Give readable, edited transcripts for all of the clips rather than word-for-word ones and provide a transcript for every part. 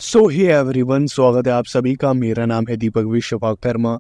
सो hey everyone, स्वागत है आप सभी का। मेरा नाम है दीपक विश्वकर्मा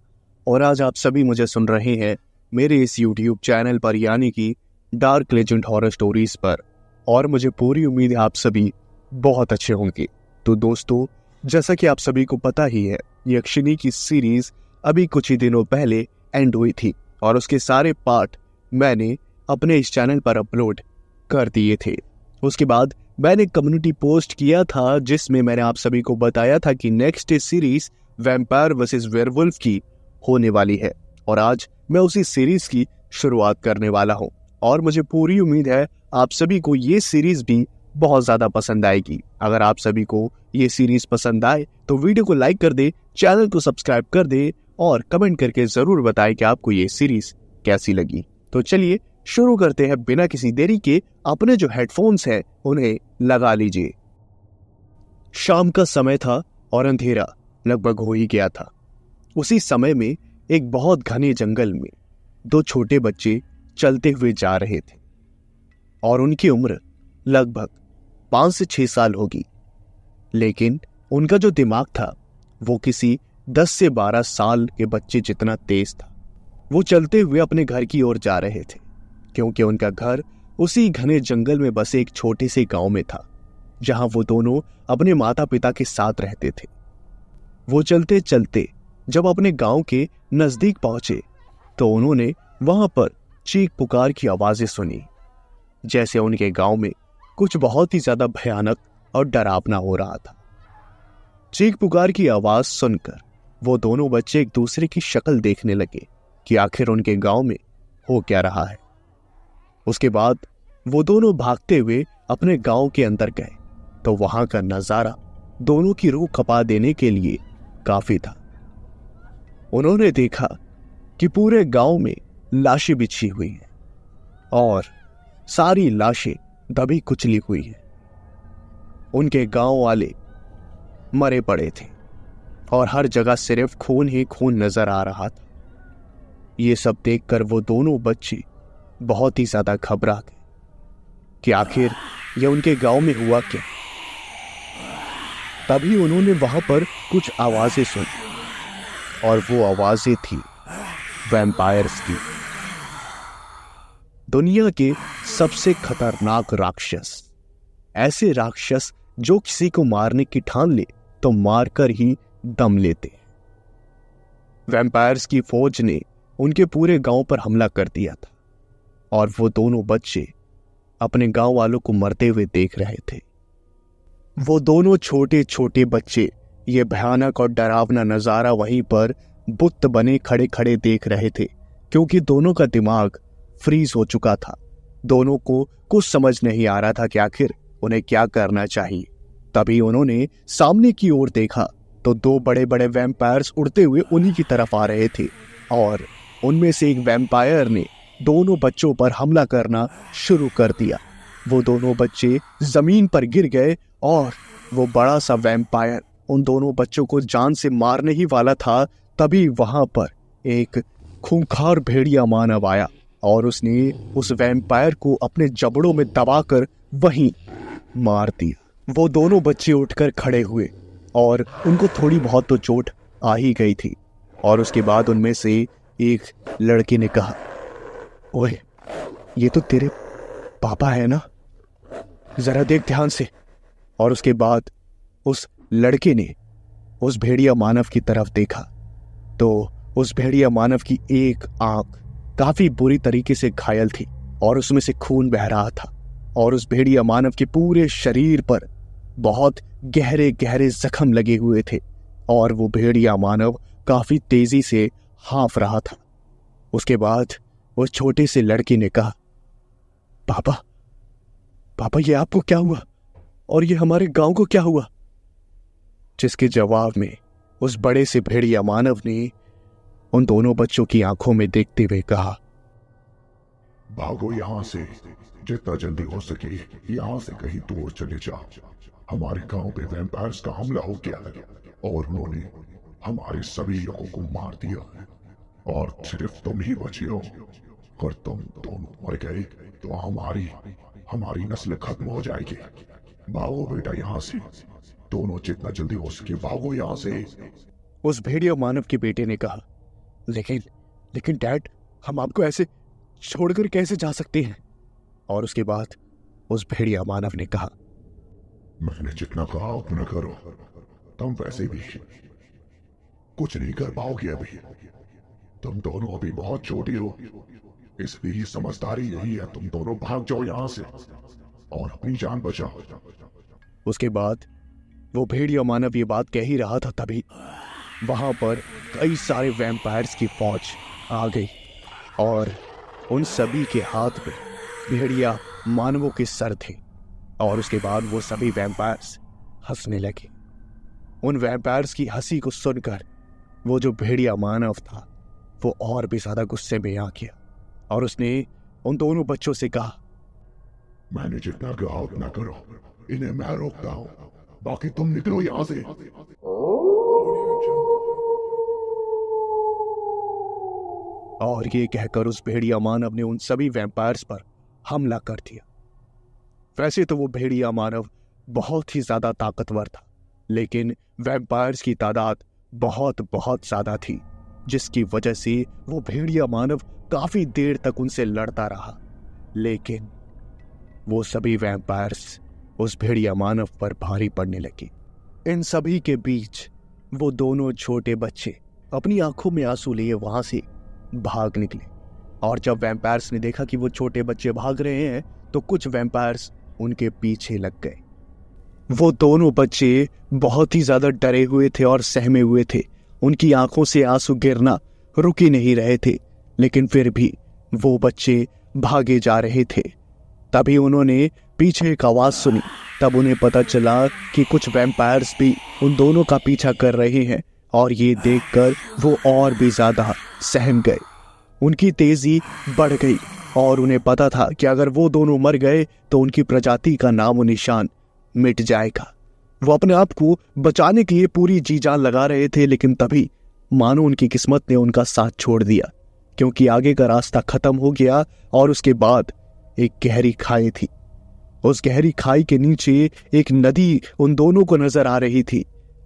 और आज आप सभी मुझे सुन रहे हैं मेरे इस यूट्यूब चैनल पर, यानी कि डार्क लेजेंड हॉरर स्टोरीज पर। और मुझे पूरी उम्मीद है आप सभी बहुत अच्छे होंगे। तो दोस्तों, जैसा कि आप सभी को पता ही है, यक्षिणी की सीरीज अभी कुछ ही दिनों पहले एंड हुई थी और उसके सारे पार्ट मैंने अपने इस चैनल पर अपलोड कर दिए थे। उसके बाद मैंने कम्युनिटी पोस्ट किया था जिसमें मैंने आप सभी को बताया था कि next series vampire versus werewolf की होने वाली है और आज मैं उसी सीरीज की शुरुआत करने वाला हूं। और मुझे पूरी उम्मीद है आप सभी को ये सीरीज भी बहुत ज्यादा पसंद आएगी। अगर आप सभी को ये सीरीज पसंद आए तो वीडियो को लाइक कर दे, चैनल को सब्सक्राइब कर दे और कमेंट करके जरूर बताएं कि आपको ये सीरीज कैसी लगी। तो चलिए शुरू करते हैं बिना किसी देरी के। अपने जो हेडफोन्स हैं उन्हें लगा लीजिए। शाम का समय था और अंधेरा लगभग हो ही गया था। उसी समय में एक बहुत घने जंगल में दो छोटे बच्चे चलते हुए जा रहे थे और उनकी उम्र लगभग 5 से 6 साल होगी, लेकिन उनका जो दिमाग था वो किसी 10 से 12 साल के बच्चे जितना तेज था। वो चलते हुए अपने घर की ओर जा रहे थे क्योंकि उनका घर उसी घने जंगल में बसे एक छोटे से गांव में था जहां वो दोनों अपने माता पिता के साथ रहते थे। वो चलते चलते जब अपने गांव के नजदीक पहुंचे तो उन्होंने वहां पर चीख पुकार की आवाजें सुनी, जैसे उनके गांव में कुछ बहुत ही ज्यादा भयानक और डरावना हो रहा था। चीख पुकार की आवाज सुनकर वो दोनों बच्चे एक दूसरे की शक्ल देखने लगे कि आखिर उनके गांव में हो क्या रहा है। उसके बाद वो दोनों भागते हुए अपने गांव के अंदर गए तो वहां का नजारा दोनों की रूह खपा देने के लिए काफी था। उन्होंने देखा कि पूरे गांव में लाशें बिछी हुई हैं और सारी लाशें दबी कुचली हुई हैं। उनके गांव वाले मरे पड़े थे और हर जगह सिर्फ खून ही खून नजर आ रहा था। ये सब देखकर वो दोनों बच्चे बहुत ही ज्यादा घबरा गए कि आखिर ये उनके गांव में हुआ क्या। तभी उन्होंने वहां पर कुछ आवाजें सुनी और वो आवाजें थी वैम्पायर्स की, दुनिया के सबसे खतरनाक राक्षस। ऐसे राक्षस जो किसी को मारने की ठान ले तो मारकर ही दम लेते। वैम्पायर्स की फौज ने उनके पूरे गांव पर हमला कर दिया था और वो दोनों बच्चे अपने गांव वालों को मरते हुए देख रहे थे। वो दोनों छोटे छोटे बच्चे ये भयानक और डरावना नजारा वहीं पर बुत बने खड़े खड़े देख रहे थे क्योंकि दोनों का दिमाग फ्रीज हो चुका था। दोनों को कुछ समझ नहीं आ रहा था कि आखिर उन्हें क्या करना चाहिए। तभी उन्होंने सामने की ओर देखा तो दो बड़े बड़े वैम्पायर्स उड़ते हुए उन्हीं की तरफ आ रहे थे और उनमें से एक वैम्पायर ने दोनों बच्चों पर हमला करना शुरू कर दिया। वो दोनों बच्चे जमीन पर गिर गए और वो बड़ा सा वैम्पायर उन दोनों बच्चों को जान से मारने ही वाला था। तभी वहां पर एक खूंखार भेड़िया मानव आया और उसने उस वैम्पायर को अपने जबड़ों में दबाकर वहीं मार दिया। वो दोनों बच्चे उठकर खड़े हुए और उनको थोड़ी बहुत तो चोट आ ही गई थी और उसके बाद उनमें से एक लड़के ने कहा, ओए, ये तो तेरे पापा है ना, जरा देख ध्यान से। और उसके बाद उस लड़के ने उस भेड़िया मानव की तरफ देखा तो उस भेड़िया मानव की एक आंख काफी बुरी तरीके से घायल थी और उसमें से खून बह रहा था और उस भेड़िया मानव के पूरे शरीर पर बहुत गहरे गहरे जख्म लगे हुए थे और वो भेड़िया मानव काफी तेजी से हाँफ रहा था। उसके बाद उस छोटे से लड़के ने कहा, पापा, पापा, ये आपको क्या हुआ और ये हमारे गांव को क्या हुआ? जिसके जवाब में उस बड़े से भेड़िया मानव ने उन दोनों बच्चों की आंखों में देखते हुए कहा, भागो यहां से, जितना जल्दी हो सके यहां से कहीं दूर चले जाओ। हमारे गांव पे वैम्पायर्स का हमला हो गया है और उन्होंने हमारे सभी लोगों को मार दिया और सिर्फ तुम ही बचे हो। और तुम दोनों मर गए तो हमारी नस्ल खत्म हो जाएगी। भागो बेटा यहाँ से, दोनों जितना जल्दी हो सके भागो यहाँ से। उस भेड़िया मानव के बेटे ने कहा। लेकिन लेकिन डैड, हम आपको ऐसे छोड़कर कैसे जा सकते हैं? और उसके बाद उस भेड़िया मानव ने कहा, मैंने जितना कहा उतना करो, तुम वैसे भी कुछ नहीं कर पाओगे अभी। तुम दोनों अभी बहुत छोटी हो, इसलिए समझदारी यही है, तुम दोनों भाग जाओ यहाँ से और अपनी जान बचाओ। उसके बाद वो भेड़िया मानव ये बात कह ही रहा था, तभी वहां पर कई सारे वैम्पायर्स की फौज आ गई और उन सभी के हाथ में भेड़िया मानवों के सर थे। और उसके बाद वो सभी वैम्पायर्स हंसने लगे। उन वैम्पायर्स की हंसी को सुनकर वो जो भेड़िया मानव था वो और भी ज्यादा गुस्से में आ गया और उसने उन दोनों बच्चों से कहा, मैंने जितना कहा उतना करो, इन्हें मैं रोकता हूँ, बाकी तुम निकलो यहाँ से। और ये कहकर उस भेड़िया मानव ने उन सभी वैम्पायर्स पर हमला कर दिया। वैसे तो वो भेड़िया मानव बहुत ही ज्यादा ताकतवर था, लेकिन वैम्पायर्स की तादाद बहुत बहुत ज्यादा थी, जिसकी वजह से वो भेड़िया मानव काफी देर तक उनसे लड़ता रहा। लेकिन वो सभी वैम्पायर्स उस भेड़िया मानव पर भारी पड़ने लगे। इन सभी के बीच वो दोनों छोटे बच्चे अपनी आंखों में आंसू लिए वहां से भाग निकले। और जब वैम्पायर्स ने देखा कि वो छोटे बच्चे भाग रहे हैं तो कुछ वैम्पायर्स उनके पीछे लग गए। वो दोनों बच्चे बहुत ही ज्यादा डरे हुए थे और सहमे हुए थे। उनकी आंखों से आंसू गिरना रुक ही नहीं रहे थे, लेकिन फिर भी वो बच्चे भागे जा रहे थे। तभी उन्होंने पीछे एक आवाज सुनी। तब उन्हें पता चला कि कुछ वैम्पायर्स भी उन दोनों का पीछा कर रहे हैं और ये देखकर वो और भी ज्यादा सहम गए। उनकी तेजी बढ़ गई और उन्हें पता था कि अगर वो दोनों मर गए तो उनकी प्रजाति का नामो निशान मिट जाएगा। वो अपने आप को बचाने के लिए पूरी जी जान लगा रहे थे, लेकिन तभी मानो उनकी किस्मत ने उनका साथ छोड़ दिया, क्योंकि आगे का रास्ता खत्म हो गया और उसके बाद एक गहरी खाई थी। उस गहरी खाई के नीचे एक नदी उन दोनों को नजर आ रही थी,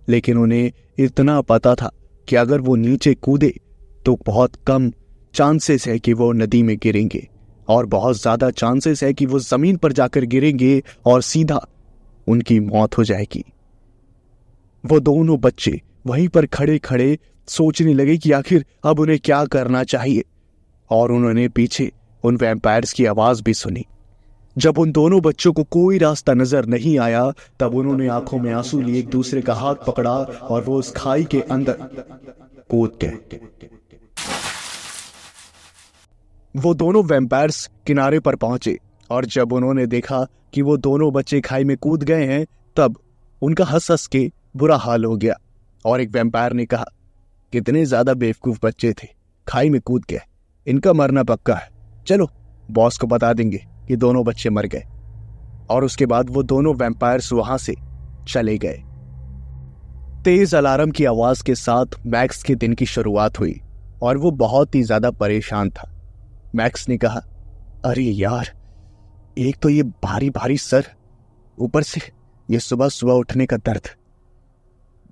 लेकिन उन्हें इतना पता था कि अगर वो नीचे कूदे तो बहुत कम चांसेस है कि वो नदी में गिरेंगे और बहुत ज्यादा चांसेस है कि वो जमीन पर जाकर गिरेंगे और सीधा उनकी मौत हो जाएगी। वो दोनों बच्चे वहीं पर खड़े खड़े सोचने लगे कि आखिर अब उन्हें क्या करना चाहिए। और उन्होंने पीछे उन वैम्पायर्स की आवाज भी सुनी। जब उन दोनों बच्चों को कोई रास्ता नजर नहीं आया तब उन्होंने आंखों में आंसू लिए एक दूसरे का हाथ पकड़ा और वो उस खाई के अंदर कूद गए। वो दोनों वैम्पायर्स किनारे पर पहुंचे और जब उन्होंने देखा कि वो दोनों बच्चे खाई में कूद गए हैं तब उनका हंस हंस के बुरा हाल हो गया। और एक वैम्पायर ने कहा, कितने ज्यादा बेवकूफ बच्चे थे, खाई में कूद गए, इनका मरना पक्का है, चलो बॉस को बता देंगे कि दोनों बच्चे मर गए। और उसके बाद वो दोनों वैम्पायर्स वहां से चले गए। तेज अलार्म की आवाज के साथ मैक्स के दिन की शुरुआत हुई और वो बहुत ही ज्यादा परेशान था। मैक्स ने कहा, अरे यार, एक तो ये भारी भारी सर, ऊपर से ये सुबह सुबह उठने का दर्द,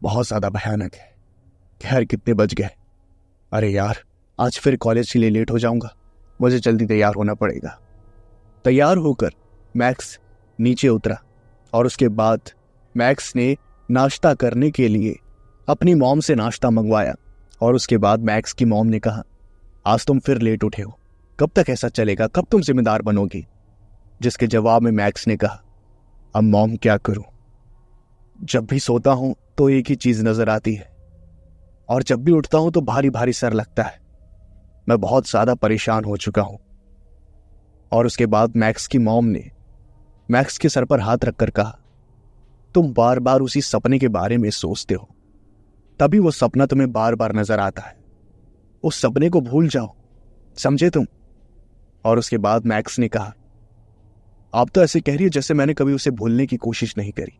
बहुत ज्यादा भयानक है। खैर कितने बज गए? अरे यार, आज फिर कॉलेज के लिए लेट हो जाऊंगा, मुझे जल्दी तैयार होना पड़ेगा। तैयार होकर मैक्स नीचे उतरा और उसके बाद मैक्स ने नाश्ता करने के लिए अपनी मॉम से नाश्ता मंगवाया। और उसके बाद मैक्स की मॉम ने कहा, आज तुम फिर लेट उठे हो, कब तक ऐसा चलेगा, कब तुम जिम्मेदार बनोगी? जिसके जवाब में मैक्स ने कहा, अब मॉम क्या करूं, जब भी सोता हूं तो एक ही चीज नजर आती है और जब भी उठता हूं तो भारी भारी सर लगता है, मैं बहुत ज्यादा परेशान हो चुका हूं। और उसके बाद मैक्स की मॉम ने मैक्स के सर पर हाथ रखकर कहा, तुम बार बार उसी सपने के बारे में सोचते हो, तभी वो सपना तुम्हें बार बार नजर आता है, उस सपने को भूल जाओ, समझे तुम? और उसके बाद मैक्स ने कहा, आप तो ऐसे कह रही हो जैसे मैंने कभी उसे भूलने की कोशिश नहीं करी।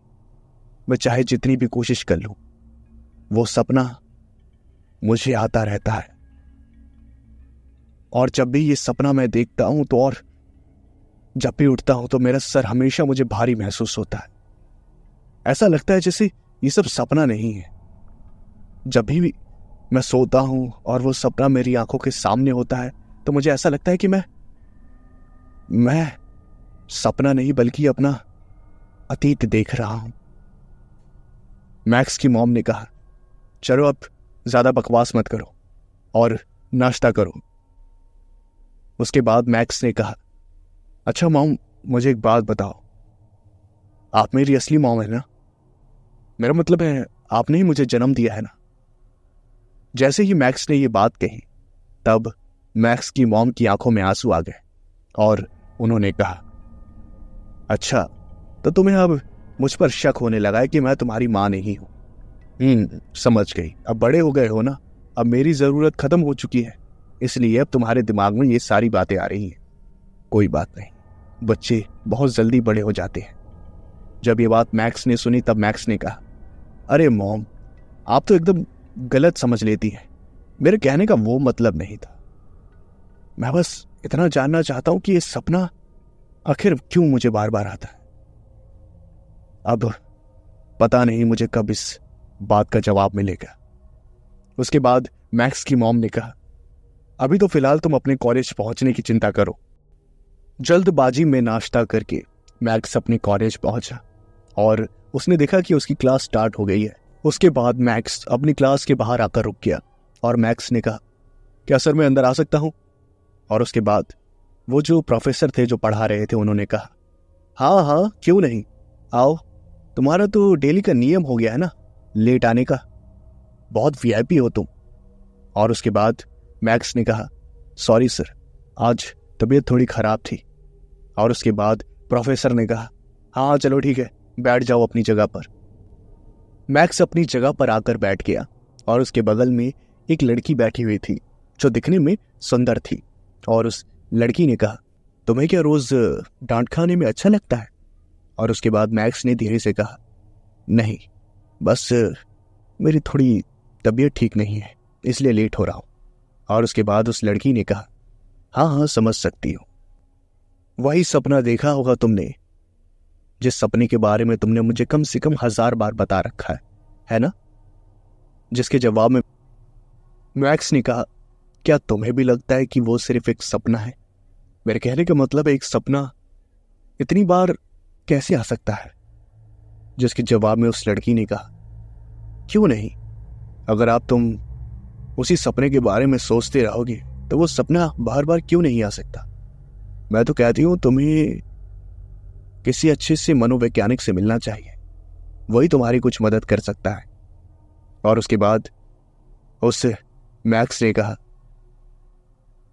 मैं चाहे जितनी भी कोशिश कर लूं, वो सपना मुझे आता रहता है और जब भी ये सपना मैं देखता हूं तो और जब भी उठता हूं तो मेरा सर हमेशा मुझे भारी महसूस होता है। ऐसा लगता है जैसे ये सब सपना नहीं है। जब भी मैं सोता हूं और वो सपना मेरी आंखों के सामने होता है तो मुझे ऐसा लगता है कि मैं सपना नहीं बल्कि अपना अतीत देख रहा हूं। मैक्स की मॉम ने कहा, चलो अब ज्यादा बकवास मत करो और नाश्ता करो। उसके बाद मैक्स ने कहा, अच्छा मॉम, मुझे एक बात बताओ, आप मेरी असली मॉम है ना? मेरा मतलब है आपने ही मुझे जन्म दिया है ना? जैसे ही मैक्स ने ये बात कही तब मैक्स की मॉम की आंखों में आंसू आ गए और उन्होंने कहा, अच्छा तो तुम्हें अब मुझ पर शक होने लगा है कि मैं तुम्हारी मां नहीं हूं। समझ गई। अब बड़े हो गए हो ना, अब मेरी जरूरत खत्म हो चुकी है, इसलिए अब तुम्हारे दिमाग में ये सारी बातें आ रही हैं। कोई बात नहीं, बच्चे बहुत जल्दी बड़े हो जाते हैं। जब ये बात मैक्स ने सुनी तब मैक्स ने कहा, अरे मॉम, आप तो एकदम गलत समझ लेती हैं। मेरे कहने का वो मतलब नहीं था। मैं बस इतना जानना चाहता हूं कि ये सपना आखिर क्यों मुझे बार बार आता है। अब पता नहीं मुझे कब इस बात का जवाब मिलेगा। उसके बाद मैक्स की मॉम ने कहा, अभी तो फिलहाल तुम अपने कॉलेज पहुंचने की चिंता करो। जल्दबाजी में नाश्ता करके मैक्स अपने कॉलेज पहुंचा और उसने देखा कि उसकी क्लास स्टार्ट हो गई है। उसके बाद मैक्स अपनी क्लास के बाहर आकर रुक गया और मैक्स ने कहा, क्या सर मैं अंदर आ सकता हूं? और उसके बाद वो जो प्रोफेसर थे जो पढ़ा रहे थे उन्होंने कहा, हाँ हाँ क्यों नहीं, आओ। तुम्हारा तो डेली का नियम हो गया है ना लेट आने का, बहुत वीआईपी हो तुम। और उसके बाद मैक्स ने कहा, सॉरी सर, आज तबीयत थोड़ी खराब थी। और उसके बाद प्रोफेसर ने कहा, हाँ चलो ठीक है, बैठ जाओ अपनी जगह पर। मैक्स अपनी जगह पर आकर बैठ गया और उसके बगल में एक लड़की बैठी हुई थी जो दिखने में सुंदर थी। और उस लड़की ने कहा, तुम्हें क्या रोज डांट खाने में अच्छा लगता है? और उसके बाद मैक्स ने धीरे से कहा, नहीं, बस मेरी थोड़ी तबीयत ठीक नहीं है इसलिए लेट हो रहा हूं। और उसके बाद उस लड़की ने कहा, हाँ हाँ समझ सकती हूँ, वही सपना देखा होगा तुमने जिस सपने के बारे में तुमने मुझे कम से कम 1000 बार बता रखा है ना? जिसके जवाब में मैक्स ने कहा, क्या तुम्हें भी लगता है कि वो सिर्फ एक सपना है? मेरे कहने का मतलब है एक सपना इतनी बार कैसे आ सकता है? जिसके जवाब में उस लड़की ने कहा, क्यों नहीं, अगर तुम उसी सपने के बारे में सोचते रहोगे तो वो सपना बार बार क्यों नहीं आ सकता? मैं तो कहती हूं तुम्हें किसी अच्छे से मनोवैज्ञानिक से मिलना चाहिए, वही तुम्हारी कुछ मदद कर सकता है। और उसके बाद उस मैक्स ने कहा,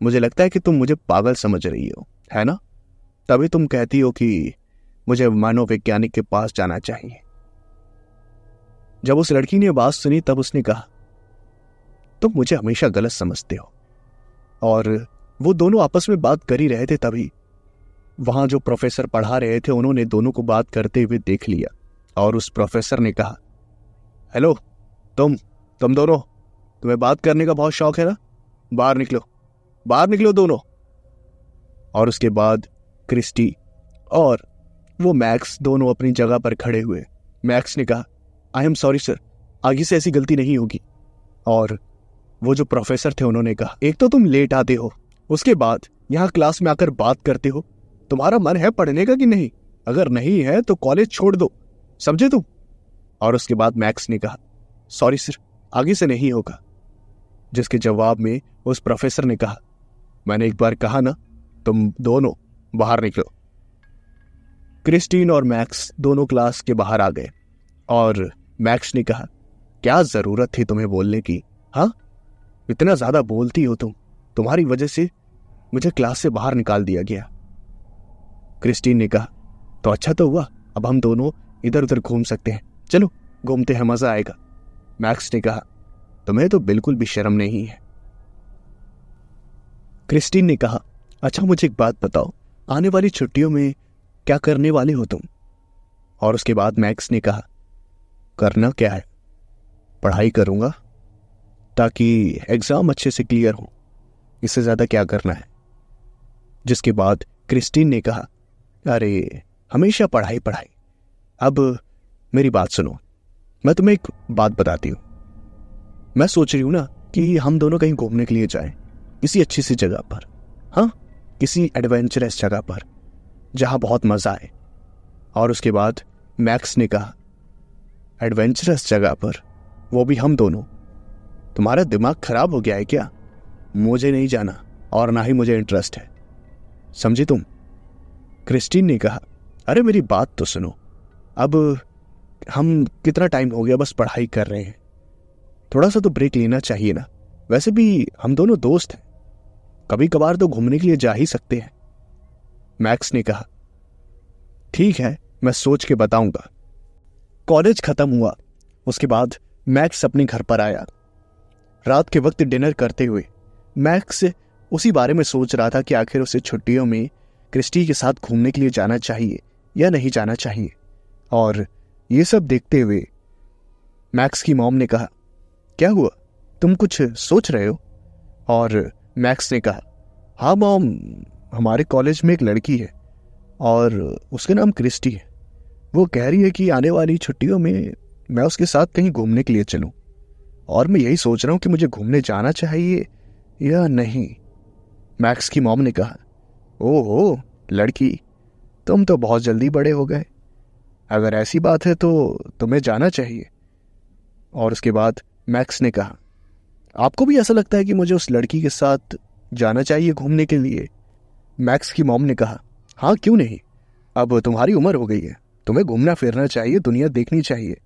मुझे लगता है कि तुम मुझे पागल समझ रही हो, है ना? तभी तुम कहती हो कि मुझे मनोवैज्ञानिक के पास जाना चाहिए। जब उस लड़की ने बात सुनी तब उसने कहा, तुम मुझे हमेशा गलत समझते हो। और वो दोनों आपस में बात कर ही रहे थे तभी वहां जो प्रोफेसर पढ़ा रहे थे उन्होंने दोनों को बात करते हुए देख लिया। और उस प्रोफेसर ने कहा, हेलो, तुम दोनों, तुम्हें बात करने का बहुत शौक है ना? बाहर निकलो दोनों। और उसके बाद क्रिस्टी और वो मैक्स दोनों अपनी जगह पर खड़े हुए। मैक्स ने कहा, आई एम सॉरी सर, आगे से ऐसी गलती नहीं होगी। और वो जो प्रोफेसर थे उन्होंने कहा, एक तो तुम लेट आते हो, उसके बाद यहां क्लास में आकर बात करते हो। तुम्हारा मन है पढ़ने का कि नहीं? अगर नहीं है तो कॉलेज छोड़ दो, समझे तुम? और उसके बाद मैक्स ने कहा, सॉरी सर, आगे से नहीं होगा। जिसके जवाब में उस प्रोफेसर ने कहा, मैंने एक बार कहा ना, तुम दोनों बाहर निकलो। क्रिस्टीन और मैक्स दोनों क्लास के बाहर आ गए और मैक्स ने कहा, क्या जरूरत थी तुम्हें बोलने की? हाँ, इतना ज्यादा बोलती हो तुम, तुम्हारी वजह से मुझे क्लास से बाहर निकाल दिया गया। क्रिस्टीन ने कहा, तो अच्छा तो हुआ, अब हम दोनों इधर उधर घूम सकते हैं, चलो घूमते हैं, मजा आएगा। मैक्स ने कहा, तुम्हें तो बिल्कुल भी शर्म नहीं है। क्रिस्टीन ने कहा, अच्छा मुझे एक बात बताओ, आने वाली छुट्टियों में क्या करने वाले हो तुम? और उसके बाद मैक्स ने कहा, करना क्या है, पढ़ाई करूंगा ताकि एग्जाम अच्छे से क्लियर हो, इससे ज्यादा क्या करना है। जिसके बाद क्रिस्टीन ने कहा, अरे हमेशा पढ़ाई। अब मेरी बात सुनो, मैं तुम्हें एक बात बताती हूँ। मैं सोच रही हूँ ना कि हम दोनों कहीं घूमने के लिए जाएं, किसी अच्छी सी जगह पर, हाँ, किसी एडवेंचरस जगह पर जहाँ बहुत मजा आए। और उसके बाद मैक्स ने कहा, एडवेंचरस जगह पर, वो भी हम दोनों? तुम्हारा दिमाग खराब हो गया है क्या? मुझे नहीं जाना और ना ही मुझे इंटरेस्ट है, समझी तुम? क्रिस्टीन ने कहा, अरे मेरी बात तो सुनो। अब हम कितना टाइम हो गया बस पढ़ाई कर रहे हैं, थोड़ा सा तो ब्रेक लेना चाहिए ना। वैसे भी हम दोनों दोस्त हैं, कभी कभार तो घूमने के लिए जा ही सकते हैं। मैक्स ने कहा, ठीक है, मैं सोच के बताऊंगा। कॉलेज खत्म हुआ, उसके बाद मैक्स अपने घर पर आया। रात के वक्त डिनर करते हुए मैक्स उसी बारे में सोच रहा था कि आखिर उसे छुट्टियों में क्रिस्टी के साथ घूमने के लिए जाना चाहिए या नहीं जाना चाहिए। और ये सब देखते हुए मैक्स की मॉम ने कहा, क्या हुआ, तुम कुछ सोच रहे हो? और मैक्स ने कहा, हाँ मॉम, हमारे कॉलेज में एक लड़की है और उसका नाम क्रिस्टी है। वो कह रही है कि आने वाली छुट्टियों में मैं उसके साथ कहीं घूमने के लिए चलूं, और मैं यही सोच रहा हूं कि मुझे घूमने जाना चाहिए या नहीं। मैक्स की मॉम ने कहा, ओहो लड़की, तुम तो बहुत जल्दी बड़े हो गए, अगर ऐसी बात है तो तुम्हें जाना चाहिए। और उसके बाद मैक्स ने कहा, आपको भी ऐसा लगता है कि मुझे उस लड़की के साथ जाना चाहिए घूमने के लिए? मैक्स की मॉम ने कहा, हाँ क्यों नहीं, अब तुम्हारी उम्र हो गई है, तुम्हें घूमना फिरना चाहिए, दुनिया देखनी चाहिए,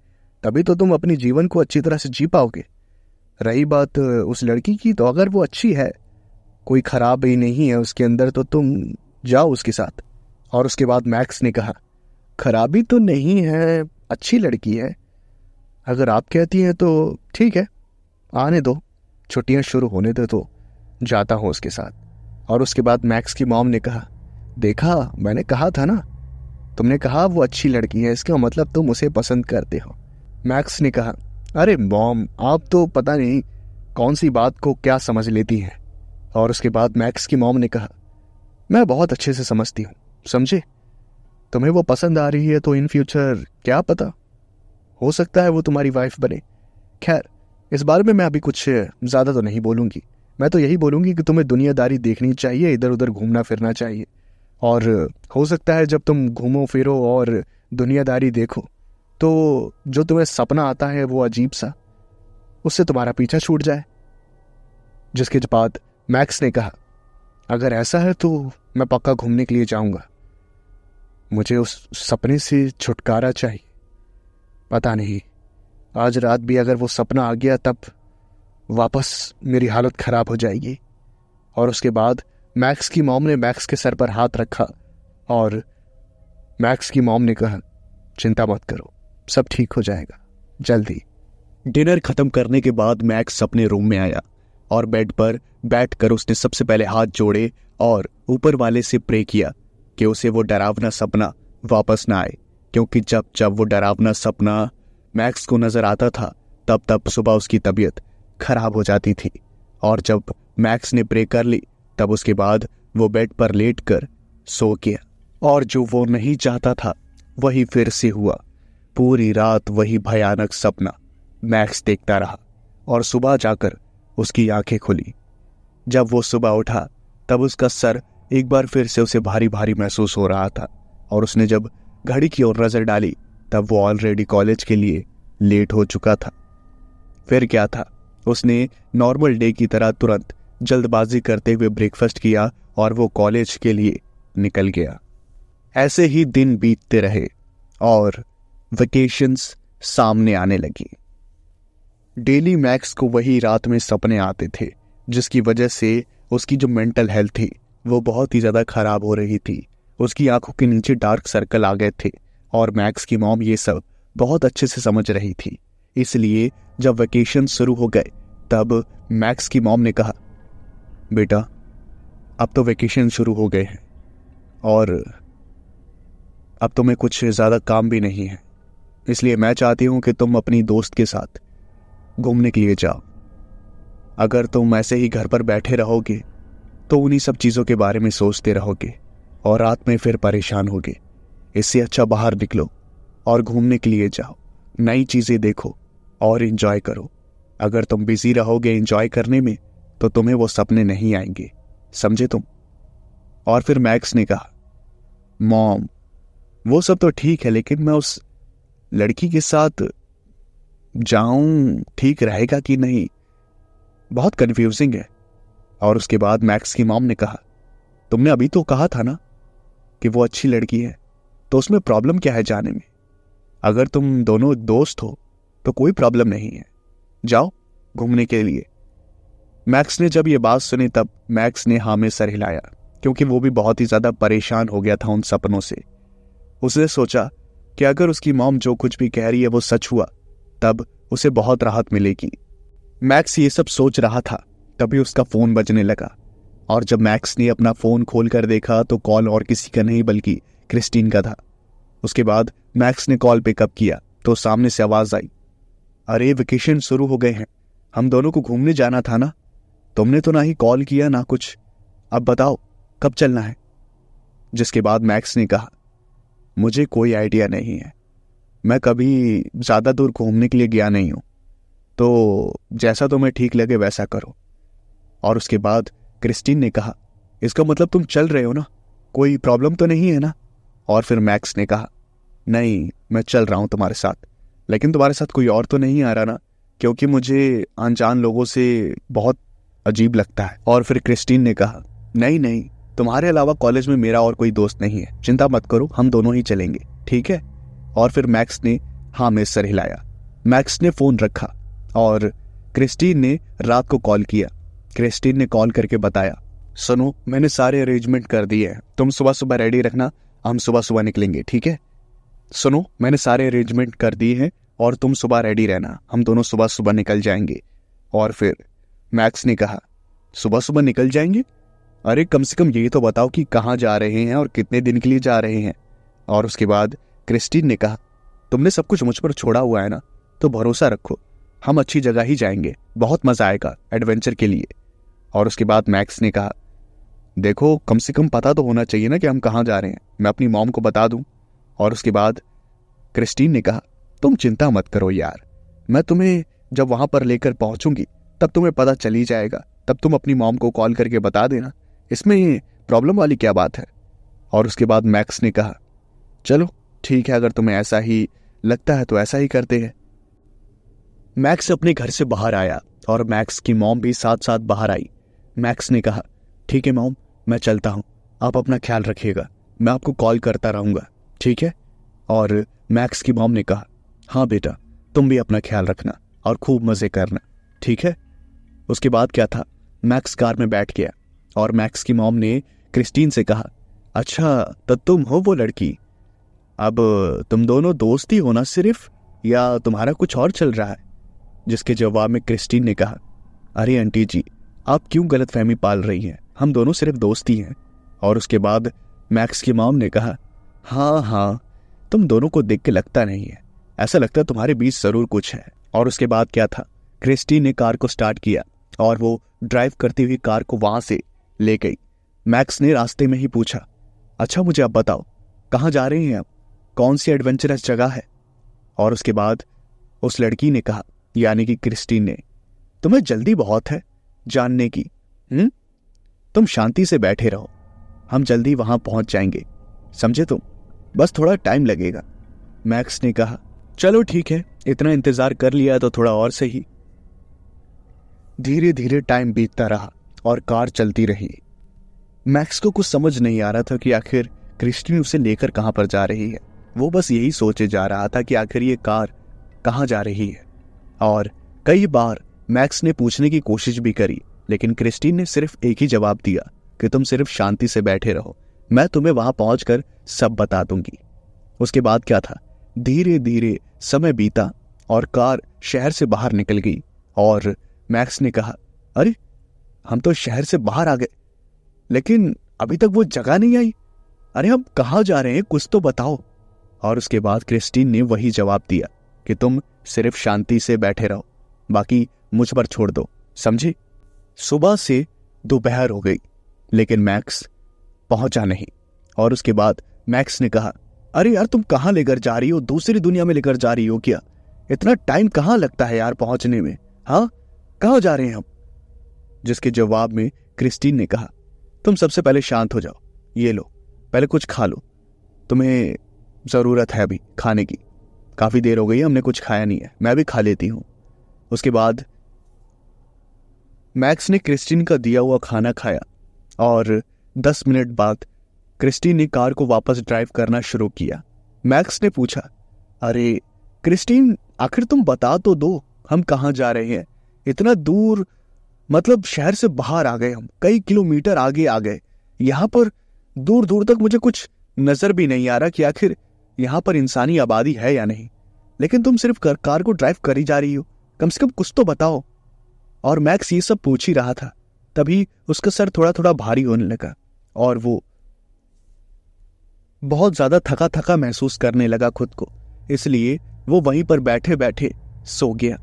तभी तो तुम अपने जीवन को अच्छी तरह से जी पाओगे। रही बात उस लड़की की, तो अगर वो अच्छी है, कोई खराब ही नहीं है उसके अंदर, तो तुम जाओ उसके साथ। और उसके बाद मैक्स ने कहा, खराबी तो नहीं है, अच्छी लड़की है, अगर आप कहती हैं तो ठीक है, आने दो, छुट्टियां शुरू होने दो तो जाता हूं उसके साथ। और उसके बाद मैक्स की मॉम ने कहा, देखा, मैंने कहा था ना, तुमने कहा वो अच्छी लड़की है, इसका मतलब तुम उसे पसंद करते हो। मैक्स ने कहा, अरे मॉम, आप तो पता नहीं कौन सी बात को क्या समझ लेती हैं। और उसके बाद मैक्स की मॉम ने कहा, मैं बहुत अच्छे से समझती हूँ, समझे, तुम्हें वो पसंद आ रही है तो इन फ्यूचर क्या पता, हो सकता है वो तुम्हारी वाइफ बने। खैर, इस बारे में मैं अभी कुछ ज़्यादा तो नहीं बोलूँगी, मैं तो यही बोलूँगी कि तुम्हें दुनियादारी देखनी चाहिए, इधर उधर घूमना फिरना चाहिए, और हो सकता है जब तुम घूमो फिरो और दुनियादारी देखो तो जो तुम्हें सपना आता है वो अजीब सा, उससे तुम्हारा पीछा छूट जाए। जिसके बाद मैक्स ने कहा, अगर ऐसा है तो मैं पक्का घूमने के लिए जाऊंगा, मुझे उस सपने से छुटकारा चाहिए। पता नहीं आज रात भी अगर वो सपना आ गया तब वापस मेरी हालत खराब हो जाएगी। और उसके बाद मैक्स की मॉम ने मैक्स के सर पर हाथ रखा और मैक्स की मॉम ने कहा, चिंता मत करो, सब ठीक हो जाएगा जल्दी। डिनर खत्म करने के बाद मैक्स अपने रूम में आया और बेड पर बैठकर उसने सबसे पहले हाथ जोड़े और ऊपर वाले से प्रे किया कि उसे वो डरावना सपना वापस ना आए, क्योंकि जब जब वो डरावना सपना मैक्स को नजर आता था तब तब सुबह उसकी तबीयत खराब हो जाती थी। और जब मैक्स ने प्रे कर ली तब उसके बाद वो बेड पर लेटकर सो गया, और जो वो नहीं चाहता था वही फिर से हुआ। पूरी रात वही भयानक सपना मैक्स देखता रहा और सुबह जाकर उसकी आंखें खुली। जब वो सुबह उठा तब उसका सर एक बार फिर से उसे भारी भारी महसूस हो रहा था, और उसने जब घड़ी की ओर नजर डाली तब वो ऑलरेडी कॉलेज के लिए लेट हो चुका था। फिर क्या था, उसने नॉर्मल डे की तरह तुरंत जल्दबाजी करते हुए ब्रेकफास्ट किया और वो कॉलेज के लिए निकल गया। ऐसे ही दिन बीतते रहे और वेकेशंस सामने आने लगी। डेली मैक्स को वही रात में सपने आते थे, जिसकी वजह से उसकी जो मेंटल हेल्थ थी वो बहुत ही ज़्यादा खराब हो रही थी। उसकी आंखों के नीचे डार्क सर्कल आ गए थे और मैक्स की मॉम ये सब बहुत अच्छे से समझ रही थी। इसलिए जब वेकेशन शुरू हो गए तब मैक्स की मॉम ने कहा, बेटा अब तो वेकेशन शुरू हो गए हैं और अब तुम्हें कुछ ज़्यादा काम भी नहीं है, इसलिए मैं चाहती हूँ कि तुम अपनी दोस्त के साथ घूमने के लिए जाओ। अगर तुम ऐसे ही घर पर बैठे रहोगे तो उन्हीं सब चीज़ों के बारे में सोचते रहोगे और रात में फिर परेशान होगे। इससे अच्छा बाहर निकलो और घूमने के लिए जाओ, नई चीजें देखो और एंजॉय करो। अगर तुम बिजी रहोगे एंजॉय करने में तो तुम्हें वो सपने नहीं आएंगे, समझे तुम? और फिर मैक्स ने कहा, मॉम वो सब तो ठीक है, लेकिन मैं उस लड़की के साथ जाऊं ठीक रहेगा कि नहीं, बहुत कंफ्यूजिंग है। और उसके बाद मैक्स की मॉम ने कहा, तुमने अभी तो कहा था ना कि वो अच्छी लड़की है, तो उसमें प्रॉब्लम क्या है जाने में? अगर तुम दोनों दोस्त हो तो कोई प्रॉब्लम नहीं है, जाओ घूमने के लिए। मैक्स ने जब ये बात सुनी तब मैक्स ने हाँ में सर हिलाया, क्योंकि वो भी बहुत ही ज्यादा परेशान हो गया था उन सपनों से। उसने सोचा कि अगर उसकी मॉम जो कुछ भी कह रही है वो सच हुआ तब उसे बहुत राहत मिलेगी। मैक्स ये सब सोच रहा था तभी उसका फोन बजने लगा, और जब मैक्स ने अपना फोन खोल कर देखा तो कॉल और किसी का नहीं बल्कि क्रिस्टीन का था। उसके बाद मैक्स ने कॉल पिकअप किया तो सामने से आवाज आई, अरे वेकेशन शुरू हो गए हैं, हम दोनों को घूमने जाना था ना, तुमने तो ना ही कॉल किया ना कुछ, अब बताओ कब चलना है? जिसके बाद मैक्स ने कहा, मुझे कोई आइडिया नहीं है, मैं कभी ज्यादा दूर घूमने के लिए गया नहीं हूं, तो जैसा तुम्हें ठीक लगे वैसा करो। और उसके बाद क्रिस्टीन ने कहा, इसका मतलब तुम चल रहे हो ना, कोई प्रॉब्लम तो नहीं है ना? और फिर मैक्स ने कहा, नहीं मैं चल रहा हूं तुम्हारे साथ, लेकिन तुम्हारे साथ कोई और तो नहीं आ रहा ना, क्योंकि मुझे अनजान लोगों से बहुत अजीब लगता है। और फिर क्रिस्टीन ने कहा, नहीं नहीं, तुम्हारे अलावा कॉलेज में मेरा और कोई दोस्त नहीं है, चिंता मत करो, हम दोनों ही चलेंगे, ठीक है? और फिर मैक्स ने हाँ में सर हिलाया। मैक्स ने फोन रखा और क्रिस्टीन ने रात को कॉल किया। क्रिस्टीन ने कॉल करके बताया, सुनो मैंने सारे अरेंजमेंट कर दिए हैं, तुम सुबह सुबह रेडी रखना, हम सुबह सुबह निकलेंगे, ठीक है? सुनो मैंने सारे अरेंजमेंट कर दिए हैं और तुम सुबह रेडी रहना, हम दोनों सुबह सुबह निकल जाएंगे। और फिर मैक्स ने कहा, सुबह सुबह निकल जाएंगे? अरे कम से कम ये तो बताओ कि कहाँ जा रहे हैं और कितने दिन के लिए जा रहे हैं। और उसके बाद क्रिस्टीन ने कहा, तुमने सब कुछ मुझ पर छोड़ा हुआ है ना, तो भरोसा रखो, हम अच्छी जगह ही जाएंगे, बहुत मजा आएगा एडवेंचर के लिए। और उसके बाद मैक्स ने कहा, देखो कम से कम पता तो होना चाहिए ना कि हम कहाँ जा रहे हैं, मैं अपनी मॉम को बता दूं। और उसके बाद क्रिस्टीन ने कहा, तुम चिंता मत करो यार, मैं तुम्हें जब वहां पर लेकर पहुंचूंगी तब तुम्हें पता चल ही जाएगा, तब तुम अपनी मॉम को कॉल करके बता देना, इसमें प्रॉब्लम वाली क्या बात है? और उसके बाद मैक्स ने कहा, चलो ठीक है, अगर तुम्हें ऐसा ही लगता है तो ऐसा ही करते हैं। मैक्स अपने घर से बाहर आया और मैक्स की मॉम भी साथ साथ बाहर आई। मैक्स ने कहा, ठीक है मॉम, मैं चलता हूं, आप अपना ख्याल रखिएगा, मैं आपको कॉल करता रहूंगा, ठीक है? और मैक्स की मॉम ने कहा, हाँ बेटा, तुम भी अपना ख्याल रखना और खूब मजे करना, ठीक है? उसके बाद क्या था, मैक्स कार में बैठ गया और मैक्स की मॉम ने क्रिस्टीन से कहा, अच्छा तो तुम हो वो लड़की, अब तुम दोनों दोस्त ही हो ना सिर्फ, या तुम्हारा कुछ और चल रहा है? जिसके जवाब में क्रिस्टीन ने कहा, अरे आंटी जी, आप क्यों गलतफहमी पाल रही हैं, हम दोनों सिर्फ दोस्त ही हैं। और उसके बाद मैक्स की मॉम ने कहा, हाँ हाँ, तुम दोनों को देख के लगता नहीं है, ऐसा लगता है तुम्हारे बीच जरूर कुछ है। और उसके बाद क्या था, क्रिस्टीन ने कार को स्टार्ट किया और वो ड्राइव करती हुई कार को वहां से ले गई। मैक्स ने रास्ते में ही पूछा, अच्छा मुझे अब बताओ कहाँ जा रही हैं आप, कौन सी एडवेंचरस जगह है? और उसके बाद उस लड़की ने कहा, यानी कि क्रिस्टीन ने, तुम्हें जल्दी बहुत है जानने की, तुम शांति से बैठे रहो, हम जल्दी वहां पहुंच जाएंगे, समझे तुम, बस थोड़ा टाइम लगेगा। मैक्स ने कहा, चलो ठीक है, इतना इंतजार कर लिया तो थोड़ा और सही। धीरे धीरे टाइम बीतता रहा और कार चलती रही। मैक्स को कुछ समझ नहीं आ रहा था कि आखिर क्रिस्टीन उसे लेकर कहां पर जा रही है। वो बस यही सोचे जा रहा था कि आखिर ये कार कहां जा रही है। और कई बार मैक्स ने पूछने की कोशिश भी करी, लेकिन क्रिस्टीन ने सिर्फ एक ही जवाब दिया कि तुम सिर्फ शांति से बैठे रहो, मैं तुम्हें वहां पहुंचकर सब बता दूंगी। उसके बाद क्या था, धीरे धीरे समय बीता और कार शहर से बाहर निकल गई। और मैक्स ने कहा, अरे हम तो शहर से बाहर आ गए, लेकिन अभी तक वो जगह नहीं आई, अरे हम कहाँ जा रहे हैं, कुछ तो बताओ। और उसके बाद क्रिस्टीन ने वही जवाब दिया कि तुम सिर्फ शांति से बैठे रहो, बाकी मुझ पर छोड़ दो, समझी। सुबह से दोपहर हो गई, लेकिन मैक्स पहुंचा नहीं। और उसके बाद मैक्स ने कहा, अरे यार तुम कहाँ लेकर जा रही हो, दूसरी दुनिया में लेकर जा रही हो क्या? इतना टाइम कहाँ लगता है यार पहुंचने में? हाँ, कहाँ जा रहे हैं हम? जिसके जवाब में क्रिस्टीन ने कहा, तुम सबसे पहले शांत हो जाओ, ये लो पहले कुछ खा लो, तुम्हें जरूरत है अभी खाने की, काफी देर हो गई है, हमने कुछ खाया नहीं है, मैं भी खा लेती हूं। उसके बाद मैक्स ने क्रिस्टीन का दिया हुआ खाना खाया और 10 मिनट बाद क्रिस्टीन ने कार को वापस ड्राइव करना शुरू किया। मैक्स ने पूछा, अरे क्रिस्टीन, आखिर तुम बता तो दो हम कहाँ जा रहे हैं? इतना दूर, मतलब शहर से बाहर आ गए हम, कई किलोमीटर आगे आ गए, यहां पर दूर दूर तक मुझे कुछ नजर भी नहीं आ रहा कि आखिर यहां पर इंसानी आबादी है या नहीं। लेकिन तुम सिर्फ कार को ड्राइव कर ही जा रही हो, कम से कम कुछ तो बताओ। और मैक्स ये सब पूछ ही रहा था, तभी उसका सर थोड़ा थोड़ा भारी होने लगा और वो बहुत ज्यादा थका थका महसूस करने लगा खुद को, इसलिए वो वहीं पर बैठे बैठे सो गया।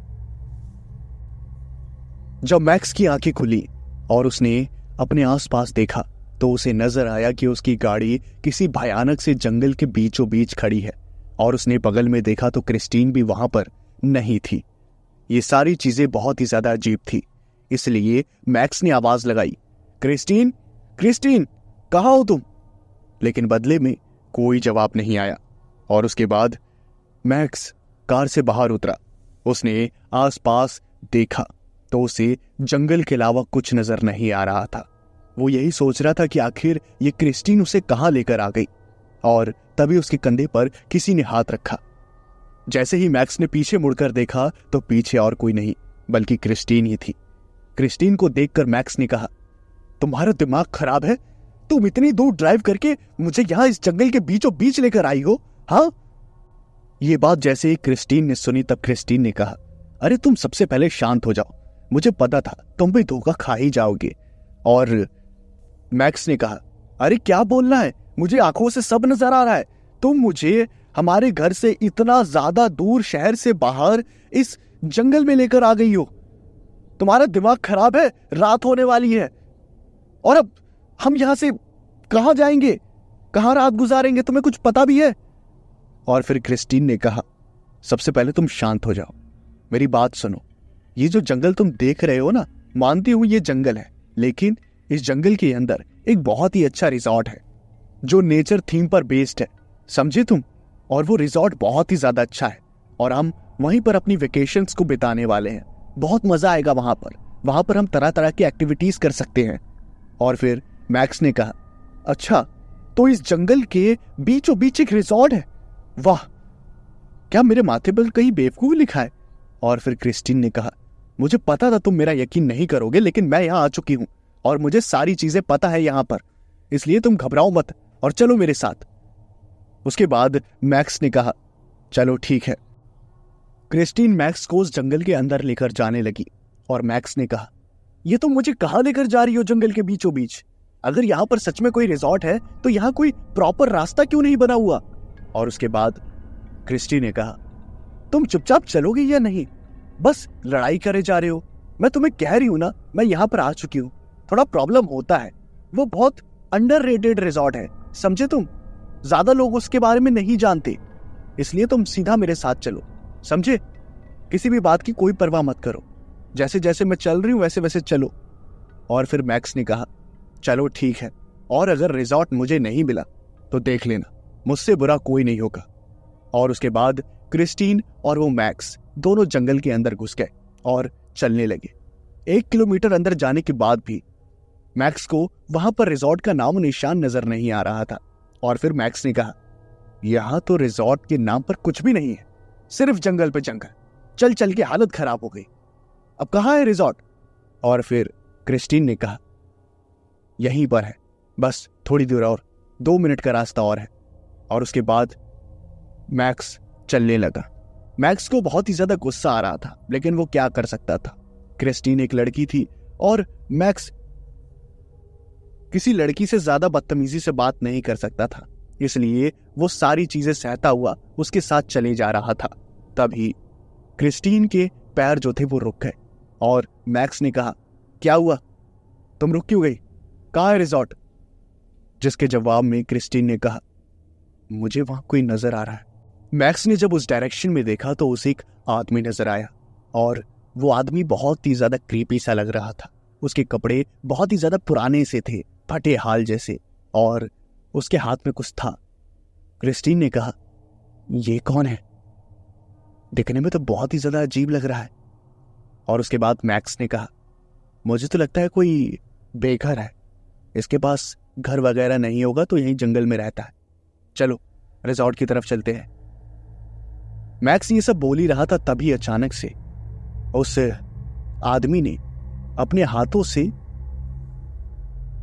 जब मैक्स की आंखें खुली और उसने अपने आसपास देखा तो उसे नजर आया कि उसकी गाड़ी किसी भयानक से जंगल के बीचों बीच खड़ी है और उसने बगल में देखा तो क्रिस्टीन भी वहां पर नहीं थी। ये सारी चीजें बहुत ही ज्यादा अजीब थी, इसलिए मैक्स ने आवाज लगाई, क्रिस्टीन, क्रिस्टीन, कहाँ हो तुम? लेकिन बदले में कोई जवाब नहीं आया। और उसके बाद मैक्स कार से बाहर उतरा। उसने आसपास देखा तो उसे जंगल के अलावा कुछ नजर नहीं आ रहा था। वो यही सोच रहा था कि आखिर ये क्रिस्टीन उसे कहाँ लेकर आ गई। और तभी उसके कंधे पर किसी ने हाथ रखा। जैसे ही मैक्स ने पीछे मुड़कर देखा तो पीछे और कोई नहीं बल्कि क्रिस्टीन ही थी। क्रिस्टीन को देखकर मैक्स ने कहा, तुम्हारा दिमाग खराब है? तुम इतनी दूर ड्राइव करके मुझे यहां इस जंगल के बीचों बीच लेकर आई हो? हाँ? ये बात जैसे ही क्रिस्टीन ने सुनी तब क्रिस्टीन ने कहा, अरे तुम सबसे पहले शांत हो जाओ, मुझे पता था तुम भी धोखा खा ही जाओगे। और मैक्स ने कहा, अरे क्या बोलना है, मुझे आंखों से सब नजर आ रहा है। तुम मुझे हमारे घर से इतना ज्यादा दूर शहर से बाहर इस जंगल में लेकर आ गई हो। तुम्हारा दिमाग खराब है, रात होने वाली है और अब हम यहां से कहां जाएंगे, कहां रात गुजारेंगे, तुम्हें कुछ पता भी है? और फिर क्रिस्टीन ने कहा, सबसे पहले तुम शांत हो जाओ, मेरी बात सुनो। ये जो जंगल तुम देख रहे हो ना, मानती हूं ये जंगल है, लेकिन इस जंगल के अंदर एक बहुत ही अच्छा रिजॉर्ट है जो नेचर थीम पर बेस्ड है, समझे तुम? और वो रिजॉर्ट बहुत ही ज्यादा अच्छा है और हम वहीं पर अपनी वेकेशंस को बिताने वाले हैं। बहुत मजा आएगा वहां पर हम तरह तरह की एक्टिविटीज कर सकते हैं। और फिर मैक्स ने कहा, अच्छा तो इस जंगल के बीचों बीच एक रिजॉर्ट है? वाह, क्या मेरे माथे पर कहीं बेवकूफ लिखा है? और फिर क्रिस्टीन ने कहा, मुझे पता था तुम मेरा यकीन नहीं करोगे, लेकिन मैं यहां आ चुकी हूं और मुझे सारी चीजें पता है यहां पर, इसलिए तुम घबराओ मत और चलो मेरे साथ। उसके बाद मैक्स ने कहा, चलो ठीक है। क्रिस्टीन मैक्स को उस जंगल के अंदर लेकर जाने लगी और मैक्स ने कहा, ये तुम मुझे कहां लेकर जा रही हो जंगल के बीचों बीच? अगर यहां पर सच में कोई रिजॉर्ट है तो यहां कोई प्रॉपर रास्ता क्यों नहीं बना हुआ? और उसके बाद क्रिस्टी ने कहा, तुम चुपचाप चलोगे या नहीं? बस लड़ाई करे जा रहे हो। मैं तुम्हें कह रही हूं ना, मैं यहां पर आ चुकी हूं। थोड़ा प्रॉब्लम होता है, वो बहुत अंडररेटेड रिजॉर्ट है, समझे तुम? ज्यादा लोग उसके बारे में नहीं जानते, इसलिए तुम सीधा मेरे साथ चलो, समझे? किसी भी बात की कोई परवाह मत करो, जैसे जैसे मैं चल रही हूं वैसे वैसे चलो। और फिर मैक्स ने कहा, चलो ठीक है, और अगर रिजॉर्ट मुझे नहीं मिला तो देख लेना, मुझसे बुरा कोई नहीं होगा। और उसके बाद क्रिस्टीन और वो मैक्स दोनों जंगल के अंदर घुस गए और चलने लगे। 1 किलोमीटर अंदर जाने के बाद भी मैक्स को वहां पर रिजॉर्ट का नाम निशान नजर नहीं आ रहा था। और फिर मैक्स ने कहा, यहां तो रिजॉर्ट के नाम पर कुछ भी नहीं है, सिर्फ जंगल पे जंगल, चल चल के हालत खराब हो गई, अब कहां है रिजॉर्ट? और फिर क्रिस्टीन ने कहा, यहीं पर है, बस थोड़ी दूर और, 2 मिनट का रास्ता और है। और उसके बाद मैक्स चलने लगा। मैक्स को बहुत ही ज्यादा गुस्सा आ रहा था, लेकिन वो क्या कर सकता था? क्रिस्टीन एक लड़की थी और मैक्स किसी लड़की से ज्यादा बदतमीजी से बात नहीं कर सकता था, इसलिए वो सारी चीजें सहता हुआ उसके साथ चले जा रहा था। तभी क्रिस्टीन के पैर जो थे वो रुक गए और मैक्स ने कहा, क्या हुआ, तुम रुक क्यों गई, कहाँ है रिजॉर्ट? जिसके जवाब में क्रिस्टीन ने कहा, मुझे वहां कोई नजर आ रहा है, मैक्स ने जब उस डायरेक्शन में देखा तो उसे एक आदमी नजर आया और वो आदमी बहुत ही ज्यादा क्रीपी सा लग रहा था। उसके कपड़े बहुत ही ज्यादा पुराने से थे, फटे हाल जैसे, और उसके हाथ में कुछ था। क्रिस्टीन ने कहा, ये कौन है? दिखने में तो बहुत ही ज्यादा अजीब लग रहा है। और उसके बाद मैक्स ने कहा, मुझे तो लगता है कोई बेघर है, इसके पास घर वगैरह नहीं होगा तो यहीं जंगल में रहता है, चलो रिजॉर्ट की तरफ चलते हैं। मैक्स ये सब बोल ही रहा था, तभी अचानक से उस आदमी ने अपने हाथों से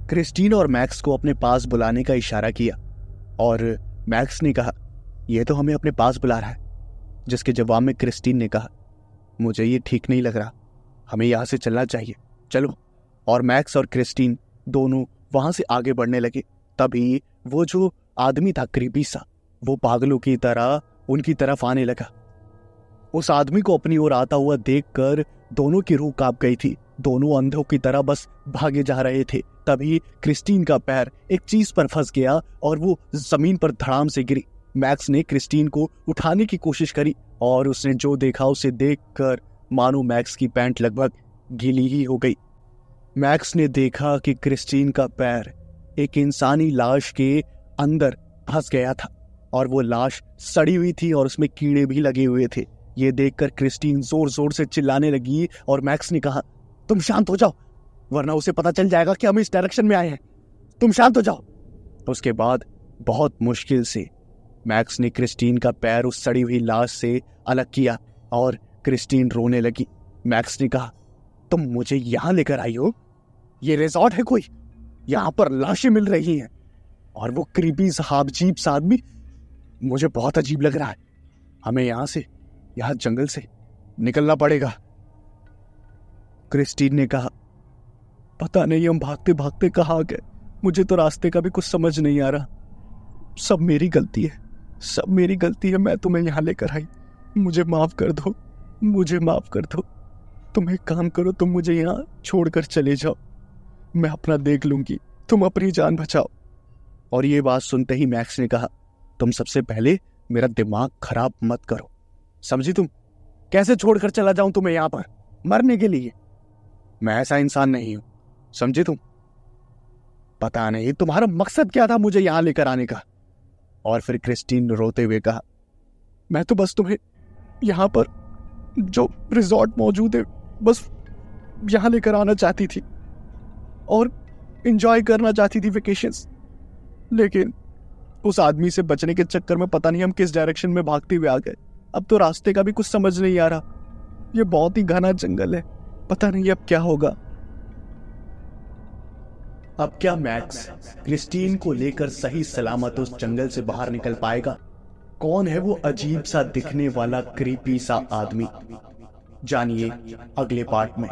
क्रिस्टीन और मैक्स को अपने पास बुलाने का इशारा किया और मैक्स ने कहा, यह तो हमें अपने पास बुला रहा है। जिसके जवाब में क्रिस्टीन ने कहा, मुझे ये ठीक नहीं लग रहा, हमें यहां से चलना चाहिए, चलो। और मैक्स और क्रिस्टीन दोनों वहां से आगे बढ़ने लगे। तभी वो जो आदमी था क्रीपी सा, वो पागलों की तरह उनकी तरफ आने लगा। उस आदमी को अपनी ओर आता हुआ देखकर दोनों की रूह कांप गई थी। दोनों अंधों की तरह बस भागे जा रहे थे। तभी क्रिस्टीन का पैर एक चीज पर फंस गया और वो जमीन पर धड़ाम से गिरी। मैक्स ने क्रिस्टीन को उठाने की कोशिश करी और उसने जो देखा उसे देखकर मानो मैक्स की पैंट लगभग गीली ही हो गई। मैक्स ने देखा कि क्रिस्टीन का पैर एक इंसानी लाश के अंदर फंस गया था और वो लाश सड़ी हुई थी और उसमें कीड़े भी लगे हुए थे। ये देखकर क्रिस्टीन जोर जोर से चिल्लाने लगी और मैक्स ने कहा, तुम शांत हो जाओ, वरना उसे पता चल जाएगा कि हम इस डायरेक्शन में आए हैं, तुम शांत हो जाओ। उसके बाद बहुत मुश्किल से मैक्स ने क्रिस्टीन का पैर उस सड़ी हुई लाश से अलग किया और क्रिस्टीन रोने लगी। मैक्स ने कहा, तुम मुझे यहां लेकर आई हो? ये रिजॉर्ट है कोई? यहां पर लाशें मिल रही हैं और वो क्रीपी सा अजीब सा आदमी, मुझे बहुत अजीब लग रहा है। हमें यहां जंगल से निकलना पड़ेगा। क्रिस्टीन ने कहा, पता नहीं हम भागते भागते कहाँ गए, मुझे तो रास्ते का भी कुछ समझ नहीं आ रहा। सब मेरी गलती है, सब मेरी गलती है, मैं तुम्हें यहाँ लेकर आई, मुझे माफ कर दो, मुझे माफ कर दो। तुम एक काम करो, तुम मुझे यहाँ छोड़कर चले जाओ, मैं अपना देख लूंगी, तुम अपनी जान बचाओ। और ये बात सुनते ही मैक्स ने कहा, तुम सबसे पहले मेरा दिमाग खराब मत करो, समझी तुम? कैसे छोड़कर चला जाऊं तुम्हें यहाँ पर मरने के लिए? मैं ऐसा इंसान नहीं हूं, समझी तुम? पता नहीं तुम्हारा मकसद क्या था मुझे यहां लेकर आने का। और फिर क्रिस्टीन ने रोते हुए कहा, मैं तो बस तुम्हें यहां पर जो रिजॉर्ट मौजूद है बस यहां लेकर आना चाहती थी और एंजॉय करना चाहती थी वेकेशंस। लेकिन उस आदमी से बचने के चक्कर में पता नहीं हम किस डायरेक्शन में भागते हुए आ गए। अब तो रास्ते का भी कुछ समझ नहीं आ रहा, ये बहुत ही घना जंगल है, पता नहीं अब क्या होगा। अब क्या मैक्स क्रिस्टीन को लेकर सही सलामत उस जंगल से बाहर निकल पाएगा? कौन है वो अजीब सा दिखने वाला क्रीपी सा आदमी? जानिए अगले पार्ट में।